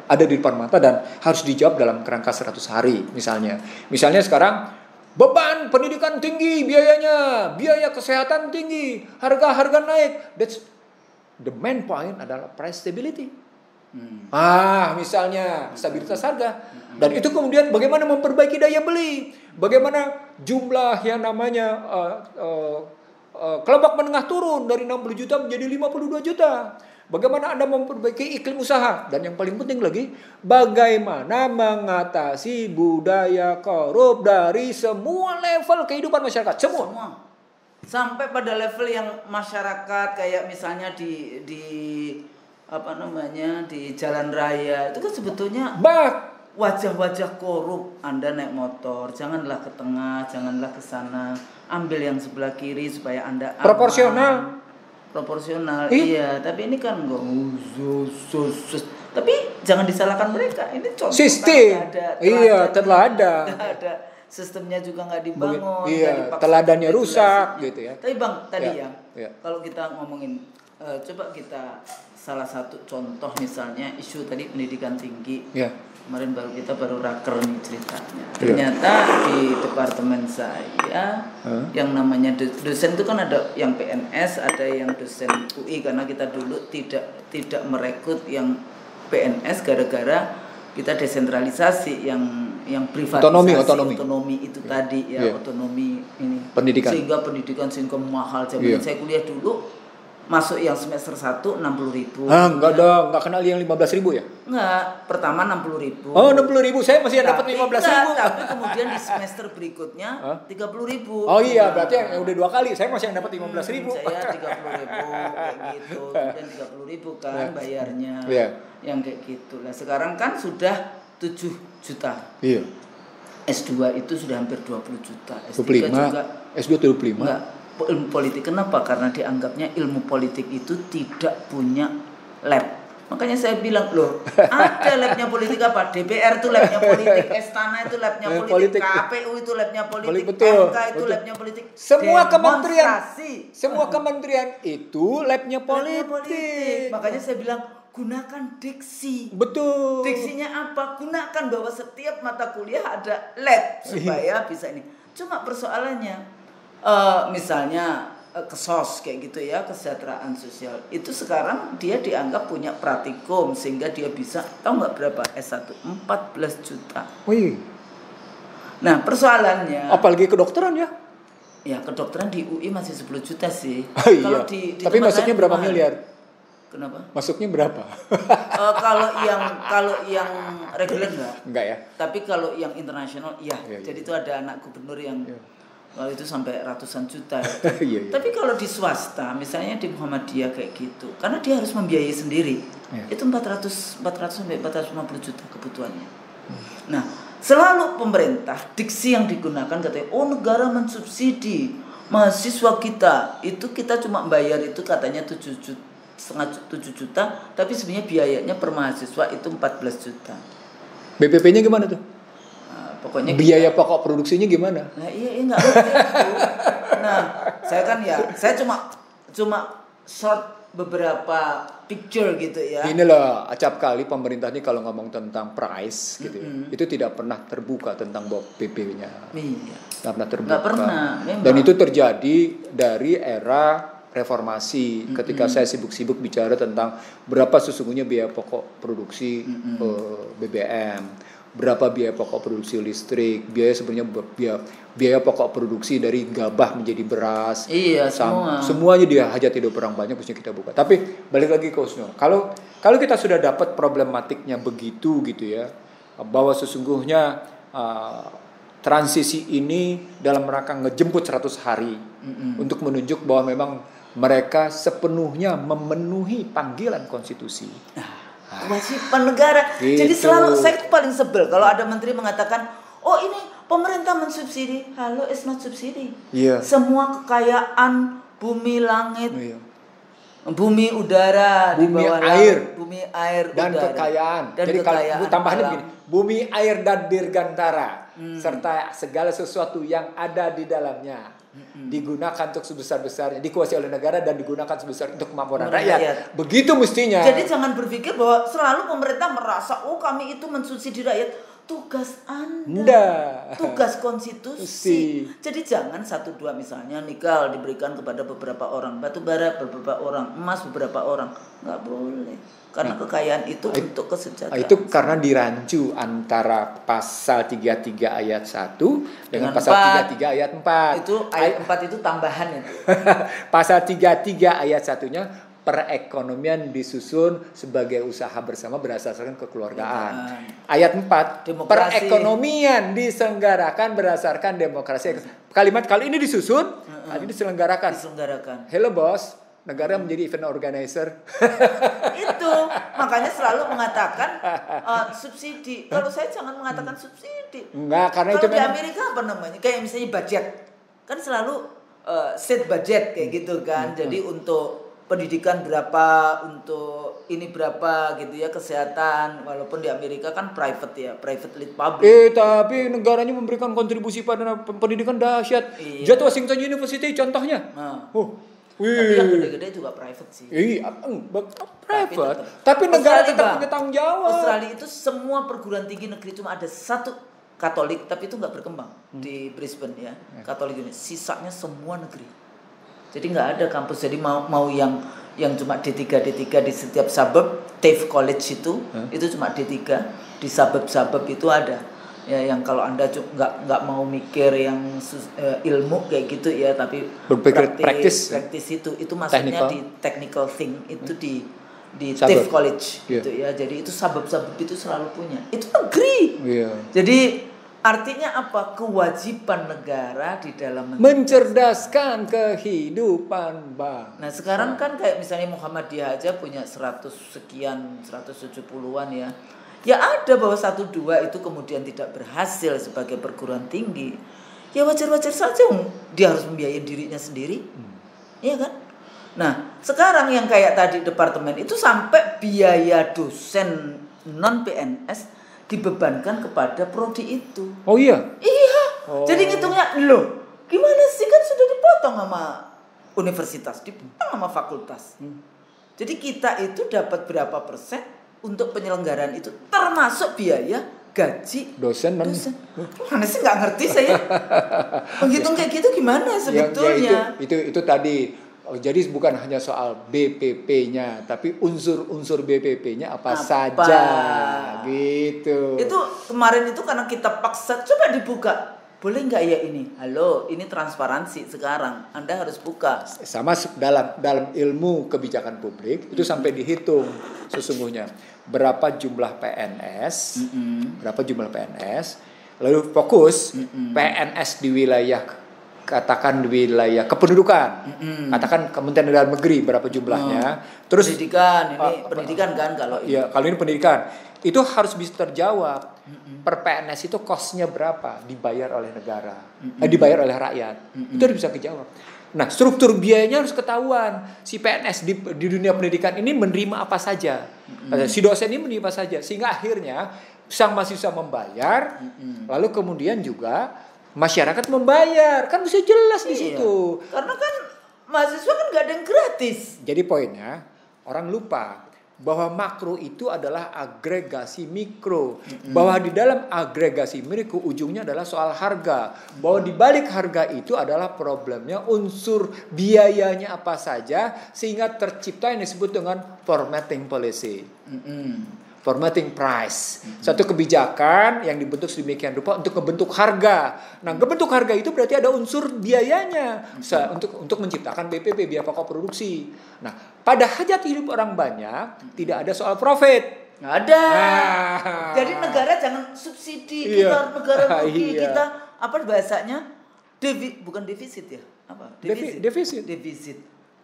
ada di depan mata dan harus dijawab dalam kerangka 100 hari misalnya. Misalnya sekarang beban pendidikan tinggi biayanya, biaya kesehatan tinggi, harga naik. That's the main point adalah price stability. Misalnya stabilitas harga. Dan itu kemudian bagaimana memperbaiki daya beli, bagaimana jumlah yang namanya kelompok menengah turun dari 60 juta menjadi 52 juta. Bagaimana Anda memperbaiki iklim usaha. Dan yang paling penting lagi, bagaimana mengatasi budaya korup dari semua level kehidupan masyarakat. Semua. Sampai pada level yang masyarakat kayak misalnya di jalan raya. Itu kan sebetulnya wajah-wajah korup. Anda naik motor, janganlah ke tengah, janganlah ke sana. Ambil yang sebelah kiri supaya Anda aman. Proporsional, iya. Tapi ini kan enggak tapi jangan disalahkan mereka. Ini contoh sistem. Telah ada. Sistemnya juga nggak dibangun. Teladannya rusak gitu ya. Tapi Bang, tadi kalau kita ngomongin, coba kita salah satu contoh misalnya isu tadi pendidikan tinggi. Kemarin kita baru raker nih ceritanya. Ternyata di departemen saya yang namanya dosen itu kan ada yang PNS, ada yang dosen UI karena kita dulu tidak merekrut yang PNS gara-gara kita desentralisasi yang privatisasi otonomi itu tadi otonomi ini pendidikan. Sehingga mahal. Zaman saya kuliah dulu masuk yang semester 1 60.000. Enggak dong, enggak kenal yang 15.000 ya? Enggak, pertama 60.000. Oh, 60.000, saya masih dapat 15.000. Tapi kemudian di semester berikutnya 30.000. Oh iya, berarti yang udah 2 kali, saya masih yang dapat 15.000. Saya 30.000 kayak gitu, kemudian 30.000 kan bayarnya. Yang kayak gitu. Lah sekarang kan sudah 7 juta. Iya. S2 itu sudah hampir 20 juta. S3 juga S2 25. Enggak. Ilmu politik kenapa? Karena dianggapnya ilmu politik itu tidak punya lab. Makanya saya bilang loh, ada labnya politik apa? DPR itu labnya politik, Istana itu labnya politik, KPU itu labnya politik, MK itu labnya politik. Semua kementerian itu labnya politik. Makanya saya bilang gunakan diksi. Betul. Diksinya apa? Gunakan bahwa setiap mata kuliah ada lab supaya bisa ini. Cuma persoalannya misalnya kesos kayak gitu ya, kesejahteraan sosial itu sekarang dia dianggap punya praktikum sehingga dia bisa, tahu nggak berapa S1 14 juta. Nah persoalannya apalagi kedokteran ya kedokteran di UI masih 10 juta sih. Kalau di tapi masuknya berapa miliar? Kenapa? Masuknya berapa? Kalau yang reguler enggak ya. Tapi kalau yang internasional jadi itu ada anak gubernur yang waktu itu sampai ratusan juta. Tapi kalau di swasta, misalnya di Muhammadiyah kayak gitu, karena dia harus membiayai sendiri, itu 400 sampai 450 juta kebutuhannya. Nah, selalu pemerintah diksi yang digunakan katanya, negara mensubsidi mahasiswa kita, itu kita cuma bayar itu katanya 7 juta, tapi sebenarnya biayanya per mahasiswa itu 14 juta. BPP-nya gimana tuh? Pokoknya biaya pokok produksinya gimana? Nah, iya enggak ngerti itu. Nah, saya cuma short beberapa picture gitu ya. Ini loh, acap kali pemerintah ini kalau ngomong tentang price gitu ya, itu tidak pernah terbuka tentang BP-nya. Iya. Tidak pernah terbuka. Nggak pernah. Memang. Dan itu terjadi dari era reformasi, ketika saya sibuk-sibuk bicara tentang berapa sesungguhnya biaya pokok produksi BBM, berapa biaya pokok produksi listrik, biaya sebenarnya biaya pokok produksi dari gabah menjadi beras, semuanya dia hajat hidup orang banyak mesti kita buka. Tapi balik lagi ke Husnul, kalau kita sudah dapat problematiknya begitu gitu ya, bahwa sesungguhnya transisi ini dalam rangka ngejemput 100 hari untuk menunjuk bahwa memang mereka sepenuhnya memenuhi panggilan konstitusi. Kewajiban negara. Gitu. Jadi selalu saya itu paling sebel kalau ada menteri mengatakan, oh ini pemerintah mensubsidi. Halo, it's not subsidi. Semua kekayaan bumi, langit, bumi, udara, di bawah bumi, air, dan udara, kekayaan. Jadi kalau tambahannya begini, bumi, air dan dirgantara serta segala sesuatu yang ada di dalamnya digunakan untuk sebesar-besarnya, dikuasai oleh negara dan digunakan sebesar untuk kemakmuran rakyat. Begitu mestinya. Jadi jangan berpikir bahwa selalu pemerintah merasa kami itu mensubsidi rakyat. Tugas Anda, tugas konstitusi. Jadi jangan 1-2 misalnya nikel diberikan kepada beberapa orang, batu bara beberapa orang, emas beberapa orang, nggak boleh. Karena kekayaan itu untuk kesejahteraan. Itu karena dirancu antara pasal 33 ayat 1 dengan pasal 33 ayat 4. Itu ayat 4 itu tambahan itu. Pasal 33 ayat 1-nya perekonomian disusun sebagai usaha bersama berdasarkan kekeluargaan. Ayat 4, demokrasi. Perekonomian diselenggarakan berdasarkan demokrasi. Kalimat kali ini disusun, kali ini diselenggarakan. Hello bos. Negara menjadi event organizer. Itu makanya selalu mengatakan subsidi. Kalau saya jangan mengatakan subsidi. Enggak, karena kalau itu di Amerika apa namanya? Kayak misalnya budget. Kan selalu set budget kayak gitu kan. Jadi untuk pendidikan berapa, untuk ini berapa gitu ya, kesehatan. Walaupun di Amerika kan private ya, private lead public. Tapi negaranya memberikan kontribusi pada pendidikan dahsyat. George Washington University contohnya. Tapi yang gede-gede juga private sih. Private. Tapi negara tetap punya tanggung jawab. Australia itu semua perguruan tinggi negeri cuma ada 1 Katolik, tapi itu nggak berkembang di Brisbane ya. Katolik ini, sisanya semua negeri. Jadi nggak ada kampus. Jadi mau yang cuma D3 di setiap suburb, TAFE College itu cuma D3. Di suburb itu ada. Ya, yang kalau Anda nggak mau mikir yang ilmu kayak gitu ya, tapi praktis itu maksudnya di technical thing itu di TAFE College gitu ya. Jadi itu suburb itu selalu punya. Itu negeri. Jadi artinya apa? Kewajiban negara di dalam mencerdaskan kehidupan bangsa. Nah sekarang kan kayak misalnya Muhammadiyah aja punya 100 sekian, 170-an ya. Ya ada bahwa 1-2 itu kemudian tidak berhasil sebagai perguruan tinggi. Ya wajar-wajar saja dia harus membiayai dirinya sendiri. Iya kan? Nah sekarang yang kayak tadi departemen itu sampai biaya dosen non PNS dibebankan kepada prodi itu. Oh iya? Iya. Jadi ngitungnya loh, gimana sih, kan sudah dipotong sama universitas, dipotong sama fakultas. Jadi kita itu dapat berapa persen untuk penyelenggaraan itu, termasuk biaya gaji dosen. Mana sih nggak ngerti saya. Menghitung kayak gitu gimana sebetulnya? Itu tadi. Jadi bukan hanya soal BPP-nya, tapi unsur-unsur BPP-nya apa saja gitu. Itu kemarin itu karena kita paksa, coba dibuka. Boleh nggak ya ini? Halo, ini transparansi sekarang. Anda harus buka. Sama dalam ilmu kebijakan publik itu sampai dihitung sesungguhnya berapa jumlah PNS, lalu fokus PNS di wilayah, katakan di wilayah kependudukan, katakan Kementerian Dalam Negeri berapa jumlahnya, terus pendidikan kan kalau ini pendidikan itu harus bisa terjawab. Per PNS itu cost-nya berapa dibayar oleh negara, dibayar oleh rakyat, itu harus bisa kejawab. Nah struktur biayanya harus ketahuan. Si PNS di dunia pendidikan ini menerima apa saja, si dosen ini menerima apa saja, sehingga akhirnya sang mahasiswa membayar, lalu kemudian juga masyarakat membayar, kan bisa jelas di situ. Karena kan mahasiswa kan nggak ada yang gratis. Jadi poinnya orang lupa bahwa makro itu adalah agregasi mikro, bahwa di dalam agregasi mikro ujungnya adalah soal harga, bahwa di balik harga itu adalah problemnya unsur biayanya apa saja sehingga tercipta yang disebut dengan formatting policy. Formatting price, satu kebijakan yang dibentuk sedemikian rupa untuk membentuk harga. Nah, membentuk harga itu berarti ada unsur biayanya untuk menciptakan BPP, biaya pokok produksi. Nah, pada hajat hidup orang banyak tidak ada soal profit. Nggak ada. Jadi negara jangan subsidi kita, negara rugi kita apa bahasanya? Bukan defisit ya? Apa? Defisit.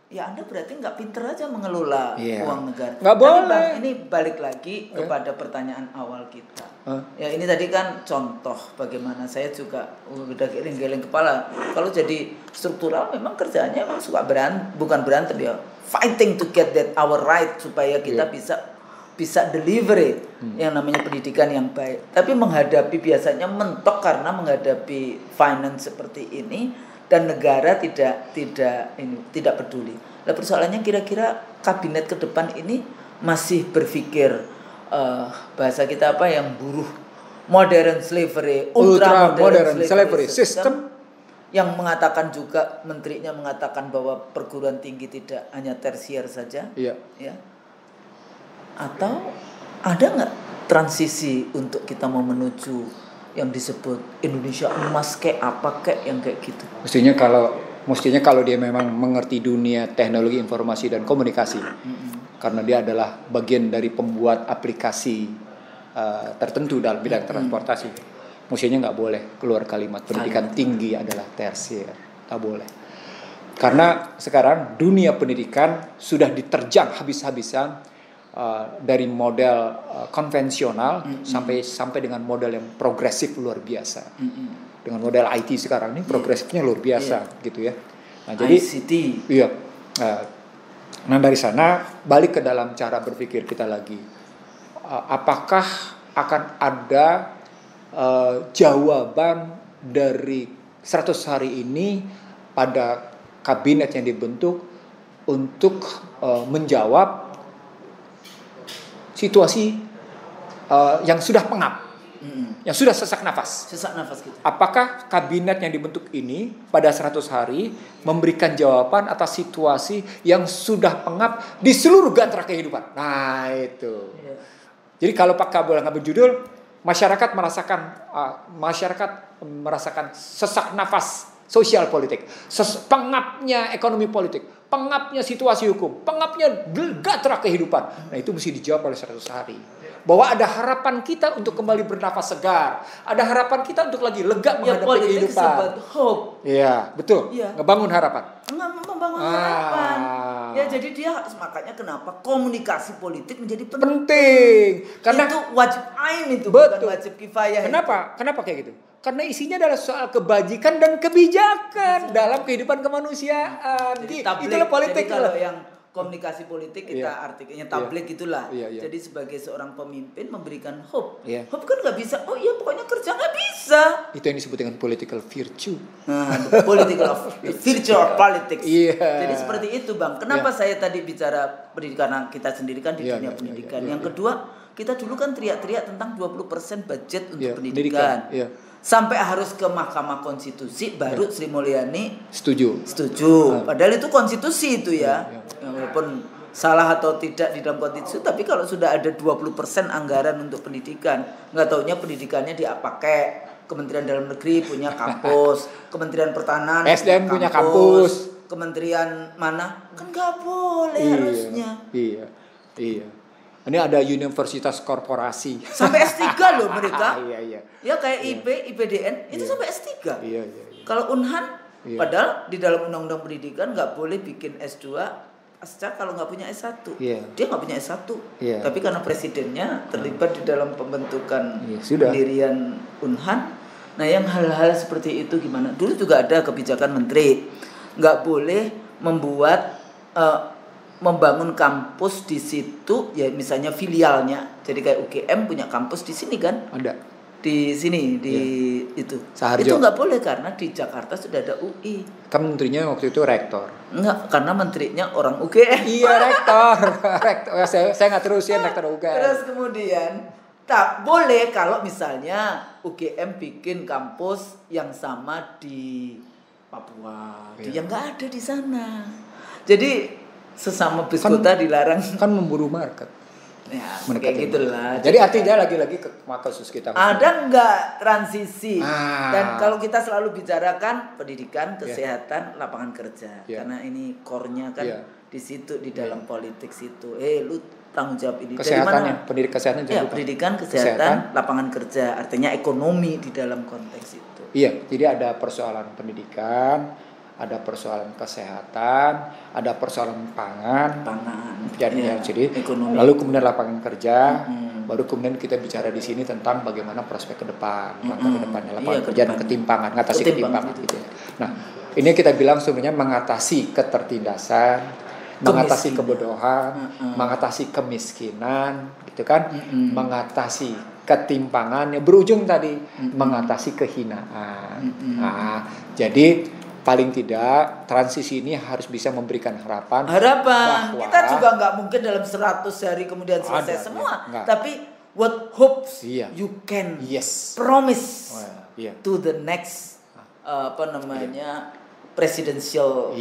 Ya Anda berarti nggak pinter aja mengelola uang negara. Nggak boleh. Bang, ini balik lagi kepada pertanyaan awal kita. Ya ini tadi kan contoh bagaimana saya juga udah geleng-geleng kepala. Kalau jadi struktural memang kerjanya memang suka bukan berantem ya. Fighting to get that our right supaya kita bisa delivery yang namanya pendidikan yang baik. Tapi menghadapi biasanya mentok karena menghadapi finance seperti ini. Dan negara tidak peduli. Nah, persoalannya kira-kira kabinet ke depan ini masih berpikir bahasa kita apa yang buruh modern slavery, ultra modern slavery system yang mengatakan juga menterinya mengatakan bahwa perguruan tinggi tidak hanya tersier saja, ya. Atau ada nggak transisi untuk kita mau menuju yang disebut Indonesia emas kayak apa kayak yang kayak gitu. Mestinya kalau dia memang mengerti dunia teknologi informasi dan komunikasi, karena dia adalah bagian dari pembuat aplikasi tertentu dalam bidang transportasi, mestinya nggak boleh keluar kalimat pendidikan tinggi adalah tersier, tak boleh. Karena sekarang dunia pendidikan sudah diterjang habis-habisan. Dari model konvensional sampai dengan model yang progresif luar biasa. Dengan model IT sekarang ini progresifnya luar biasa gitu ya. Nah, jadi ICT. Iya. Nah, dari sana balik ke dalam cara berpikir kita lagi. Apakah akan ada jawaban dari 100 hari ini pada kabinet yang dibentuk untuk menjawab situasi yang sudah pengap, yang sudah sesak nafas kita. Apakah kabinet yang dibentuk ini pada 100 hari memberikan jawaban atas situasi yang sudah pengap di seluruh gatra kehidupan? Nah itu. Jadi kalau Pak Kabul ngambil judul, masyarakat merasakan sesak nafas sosial politik, pengapnya ekonomi politik, pengapnya situasi hukum, pengapnya gatra kehidupan. Nah itu mesti dijawab oleh 100 hari. Bahwa ada harapan kita untuk kembali bernafas segar, ada harapan kita untuk lagi lega menghadapi kehidupan. Hope. Iya, betul. Ya. Ngebangun harapan. Membangun harapan. Ya jadi dia makanya kenapa komunikasi politik menjadi penting. Karena itu wajib ain itu, betul. Bukan wajib kifayah. Kenapa kayak gitu? Karena isinya adalah soal kebajikan dan kebijakan dalam kehidupan kemanusiaan. Itulah politik. Jadi kalau yang komunikasi politik kita artikelnya tablik itulah. Jadi sebagai seorang pemimpin memberikan hope. Hope kan nggak bisa. Oh iya pokoknya kerja nggak bisa. Itu yang disebut dengan political virtue. Virtue of politics. Jadi seperti itu Bang. Kenapa saya tadi bicara pendidikan kita sendiri kan di dunia pendidikan. Yang kedua kita dulu kan teriak-teriak tentang 20% budget untuk pendidikan. Sampai harus ke Mahkamah Konstitusi baru Sri Mulyani setuju. Padahal itu konstitusi itu ya. Walaupun salah atau tidak di dalam konstitusi, tapi kalau sudah ada 20% anggaran untuk pendidikan, nggak taunya pendidikannya dipakai. Kementerian Dalam Negeri punya kampus, Kementerian Pertahanan SDM punya kampus, kementerian mana kan nggak boleh harusnya. Iya. Ini ada universitas korporasi. Sampai S3 loh mereka. Iya. Ya kayak IPDN itu sampai S3. Iya. Kalau Unhan, padahal di dalam Undang-Undang Pendidikan nggak boleh bikin S2 pasca kalau nggak punya S1. Dia nggak punya S1. Tapi karena presidennya terlibat di dalam pembentukan pendirian Unhan. Nah yang hal-hal seperti itu gimana? Dulu juga ada kebijakan menteri. Nggak boleh membangun kampus di situ ya misalnya filialnya. Jadi kayak UGM punya kampus di sini kan? Ada. di sini di itu. Saharjo. Itu nggak boleh karena di Jakarta sudah ada UI. Kan menterinya waktu itu rektor. Enggak, karena menterinya orang UGM. Iya, rektor. Saya nggak terusin rektor UGM. Terus kemudian tak boleh kalau misalnya UGM bikin kampus yang sama di Papua. Dia nggak ada di sana. Jadi sesama bis kota dilarang. Kan memburu market. Ya, kayak gitulah. Jadi artinya lagi-lagi ke kasus kita. Ada nggak transisi? Dan kalau kita selalu bicarakan pendidikan, kesehatan, lapangan kerja, karena ini core-nya kan di situ di dalam politik situ. Lu tanggung jawab ini. Kesehatannya, pendidikan kesehatan juga. Pendidikan, kesehatan, lapangan kerja, artinya ekonomi di dalam konteks itu. Iya, jadi ada persoalan pendidikan, ada persoalan kesehatan, ada persoalan pangan, jadi ekonomi. Lalu kemudian lapangan kerja, baru kemudian kita bicara di sini tentang bagaimana prospek ke depan, langkah ke depannya lapangan kerja dan ketimpangan, mengatasi ketimpangan gitu. Nah, ini kita bilang sebenarnya mengatasi ketertindasan, mengatasi kebodohan, mengatasi kemiskinan, gitu kan, mengatasi ketimpangan, berujung tadi mengatasi kehinaan. Nah, jadi paling tidak transisi ini harus bisa memberikan harapan bahwa kita juga nggak mungkin dalam 100 hari kemudian selesai semua, tapi what hopes you can promise to the next presidential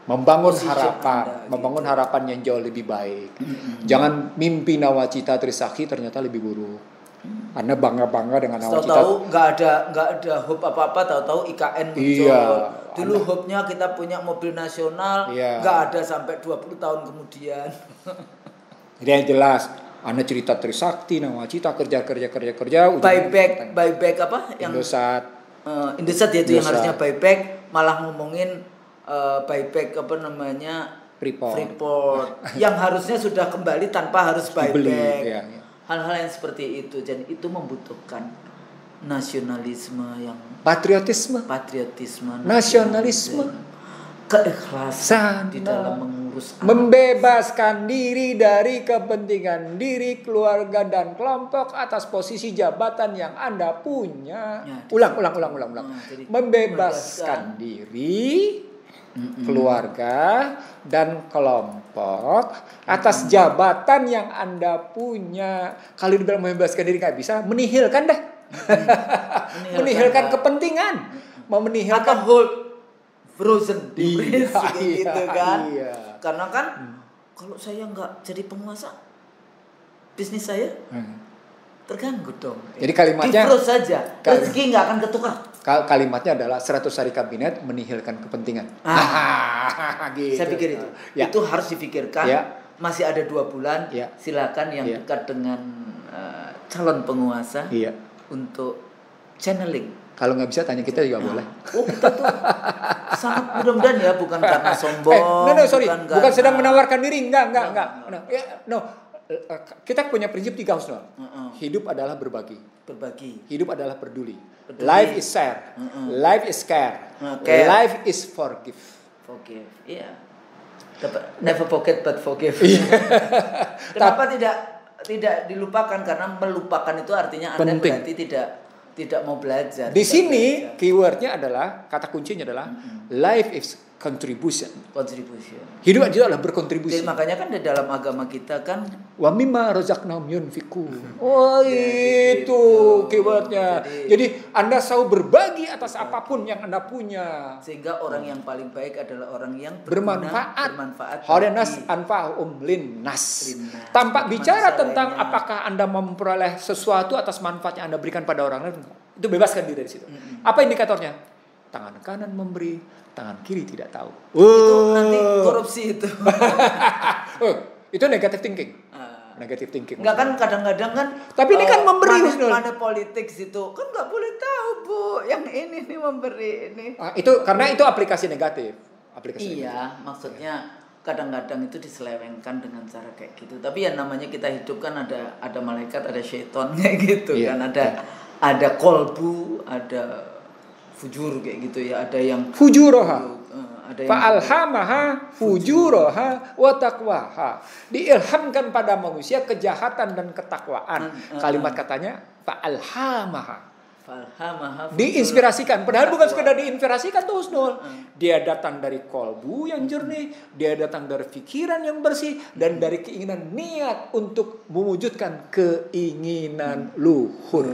membangun harapan, membangun harapan yang jauh lebih baik. Jangan mimpi nawacita Trisakti ternyata lebih buruk. Anda bangga dengan nawacita. Tahu nggak ada hope apa-apa, tahu-tahu IKN muncul. Dulu hope-nya kita punya mobil nasional, nggak ada sampai 20 tahun kemudian. Jadi yang jelas, Anda cerita Trisakti, nawacita, kerja. Buyback apa? Yang Indosat yaitu yang harusnya buyback, malah ngomongin buyback Freeport yang harusnya sudah kembali tanpa harus buyback. Hal-hal yang seperti itu, dan itu membutuhkan nasionalisme yang patriotisme, nasionalisme, keikhlasan di dalam mengurus membebaskan diri dari kepentingan diri, keluarga dan kelompok atas posisi jabatan yang Anda punya. Ulang. Membebaskan diri, keluarga dan kelompok atas jabatan yang Anda punya. Kalau dibilang membebaskan diri nggak bisa, menihilkan dah. Menihilkan kepentingan, menihilkan hold frozen gitu kan. Karena kan kalau saya nggak jadi penguasa, bisnis saya terganggu dong. Jadi kalimatnya di-froze saja, rezeki nggak akan ketukar. Kalimatnya adalah 100 hari kabinet menihilkan kepentingan. Gitu. Saya pikir itu. Itu harus difikirkan. Masih ada 2 bulan. Silakan yang dekat dengan calon penguasa untuk channeling. Kalau nggak bisa tanya kita juga boleh. Kita tuh sangat mudah-mudahan ya, bukan karena sombong. Bukan sedang menawarkan diri, enggak. Kita punya prinsip 3 husnul. Hidup adalah berbagi. Hidup adalah peduli. Life is share. Life is care. Life is forgive. Iya. Never forget but forgive. Kenapa tidak dilupakan? Karena melupakan itu artinya Anda berarti tidak mau belajar. Di sini keywordnya adalah, kata kuncinya adalah life is contribution. Hidup itu adalah berkontribusi. Jadi makanya kan di dalam agama kita kan wa mimma razaqnahum yunfiqun. Itu keywordnya. Jadi Anda selalu berbagi atas apapun yang Anda punya. Sehingga orang yang paling baik adalah orang yang bermanfaat. Haurenas anfa'um linnas. Tanpa bicara tentang apakah Anda memperoleh sesuatu atas manfaat yang Anda berikan pada orang lain. Itu bebaskan diri dari situ. Apa indikatornya? Tangan kanan memberi, tangan kiri tidak tahu. Itu nanti korupsi itu. Itu negative thinking. Negative thinking. Enggak kan kadang-kadang kan. Tapi ini kan memberi. Mana politik itu kan nggak boleh tahu Bu. Yang ini nih memberi ini. Itu karena itu aplikasi negatif. Maksudnya kadang-kadang itu diselewengkan dengan cara kayak gitu. Tapi yang namanya kita hidup kan ada malaikat, ada syaitan kayak gitu kan. Ada kolbu, ada fujur kayak gitu ya, ada yang fujuroha, Fa'alhamaha fujuraha wa taqwaha. Diilhamkan pada manusia kejahatan dan ketakwaan. Kalimat katanya fa'alhamaha. Diinspirasikan, padahal bukan sekedar diinspirasikan tuh Husnul. Dia datang dari kolbu yang jernih, dia datang dari pikiran yang bersih, dan dari keinginan niat untuk mewujudkan keinginan luhur.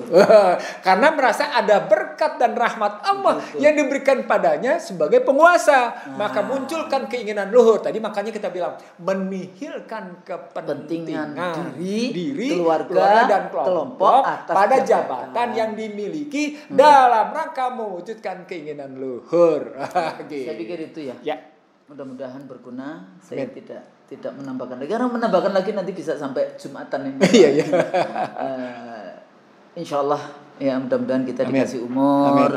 Karena merasa ada berkat dan rahmat Allah yang diberikan padanya sebagai penguasa, maka munculkan keinginan luhur. Tadi makanya kita bilang menihilkan kepentingan diri, keluarga dan kelompok pada jabatan yang dimiliki dalam rangka mewujudkan keinginan luhur. Saya pikir itu ya. Mudah-mudahan berguna. Saya tidak menambahkan lagi. Karena menambahkan lagi nanti bisa sampai Jumatan ini. Insya Allah ya, mudah-mudahan kita dikasih umur,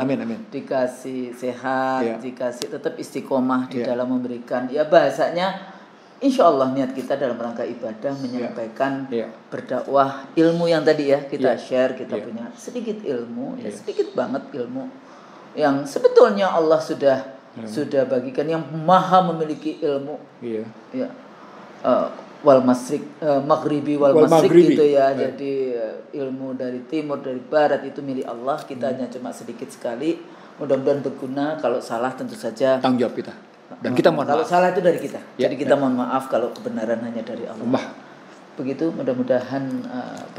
dikasih sehat, dikasih tetap istiqomah di dalam memberikan. Ya bahasanya insya Allah niat kita dalam rangka ibadah menyampaikan berdakwah ilmu yang tadi ya kita share, kita punya sedikit ilmu, sedikit banget ilmu yang sebetulnya Allah sudah bagikan, yang maha memiliki ilmu. Wal masrik, maghribi wal masrik gitu ya. Jadi ilmu dari timur dari barat itu milik Allah. Kita hanya cuma sedikit sekali. Mudah-mudahan berguna. Kalau salah tentu saja tanggung jawab kita. Dan kita mohon maaf. Kalau salah itu dari kita. Jadi kita mohon maaf kalau kebenaran hanya dari Allah. Begitu, mudah-mudahan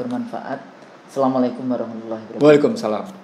bermanfaat. Assalamualaikum warahmatullahi wabarakatuh. Waalaikumsalam.